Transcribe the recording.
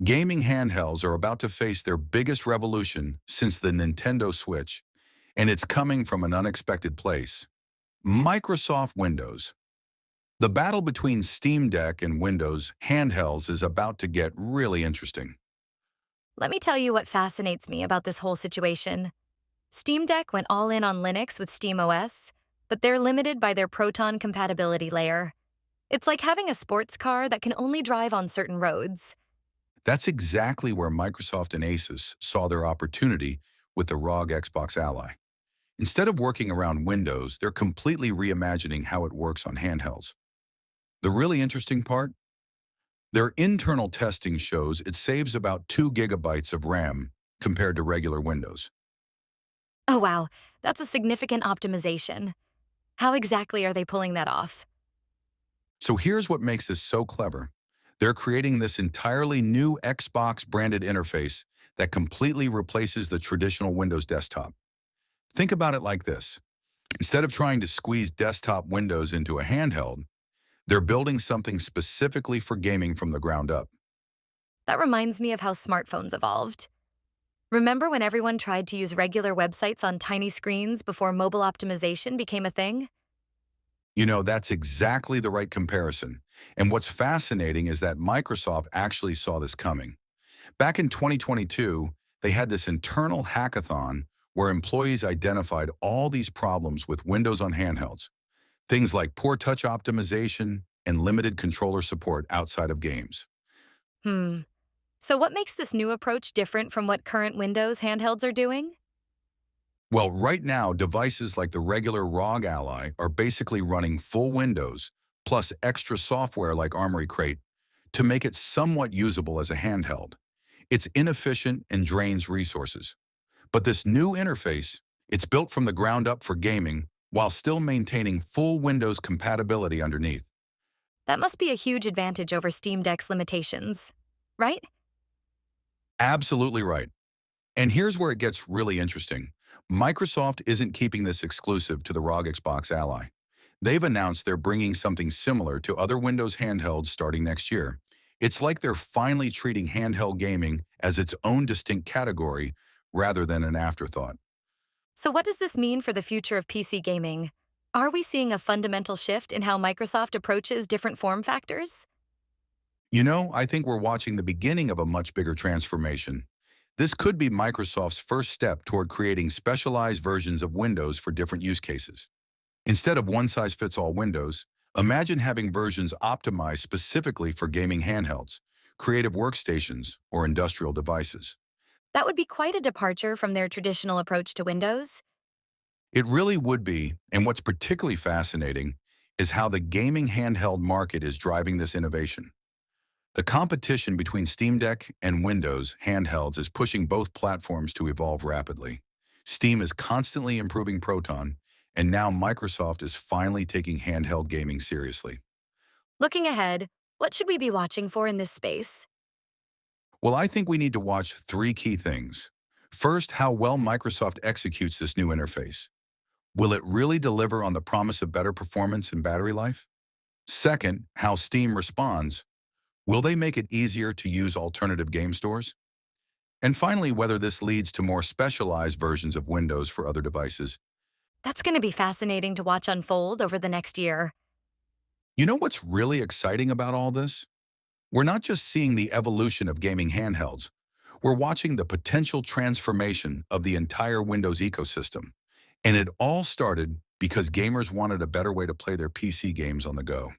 Gaming handhelds are about to face their biggest revolution since the Nintendo Switch, and it's coming from an unexpected place. Microsoft Windows. The battle between Steam Deck and Windows handhelds is about to get really interesting. Let me tell you what fascinates me about this whole situation. Steam Deck went all in on Linux with SteamOS, but they're limited by their Proton compatibility layer. It's like having a sports car that can only drive on certain roads. That's exactly where Microsoft and Asus saw their opportunity with the ROG Xbox Ally. Instead of working around Windows, they're completely reimagining how it works on handhelds. The really interesting part? Their internal testing shows it saves about 2 gigabytes of RAM compared to regular Windows. Oh wow, that's a significant optimization. How exactly are they pulling that off? So here's what makes this so clever. They're creating this entirely new Xbox-branded interface that completely replaces the traditional Windows desktop. Think about it like this. Instead of trying to squeeze desktop Windows into a handheld, they're building something specifically for gaming from the ground up. That reminds me of how smartphones evolved. Remember when everyone tried to use regular websites on tiny screens before mobile optimization became a thing? That's exactly the right comparison. And what's fascinating is that Microsoft actually saw this coming. Back in 2022, they had this internal hackathon where employees identified all these problems with Windows on handhelds. Things like poor touch optimization and limited controller support outside of games. Hmm. So what makes this new approach different from what current Windows handhelds are doing? Well, right now, devices like the regular ROG Ally are basically running full Windows, plus extra software like Armory Crate, to make it somewhat usable as a handheld. It's inefficient and drains resources. But this new interface, it's built from the ground up for gaming while still maintaining full Windows compatibility underneath. That must be a huge advantage over Steam Deck's limitations, right? Absolutely right. And here's where it gets really interesting. Microsoft isn't keeping this exclusive to the ROG Xbox Ally. They've announced they're bringing something similar to other Windows handhelds starting next year. It's like they're finally treating handheld gaming as its own distinct category rather than an afterthought. So what does this mean for the future of PC gaming? Are we seeing a fundamental shift in how Microsoft approaches different form factors? I think we're watching the beginning of a much bigger transformation. This could be Microsoft's first step toward creating specialized versions of Windows for different use cases. Instead of one-size-fits-all Windows, imagine having versions optimized specifically for gaming handhelds, creative workstations, or industrial devices. That would be quite a departure from their traditional approach to Windows. It really would be, and what's particularly fascinating is how the gaming handheld market is driving this innovation. The competition between Steam Deck and Windows handhelds is pushing both platforms to evolve rapidly. Steam is constantly improving Proton, and now Microsoft is finally taking handheld gaming seriously. Looking ahead, what should we be watching for in this space? Well, I think we need to watch three key things. First, how well Microsoft executes this new interface. Will it really deliver on the promise of better performance and battery life? Second, how Steam responds. Will they make it easier to use alternative game stores? And finally, whether this leads to more specialized versions of Windows for other devices. That's going to be fascinating to watch unfold over the next year. You know what's really exciting about all this? We're not just seeing the evolution of gaming handhelds. We're watching the potential transformation of the entire Windows ecosystem. And it all started because gamers wanted a better way to play their PC games on the go.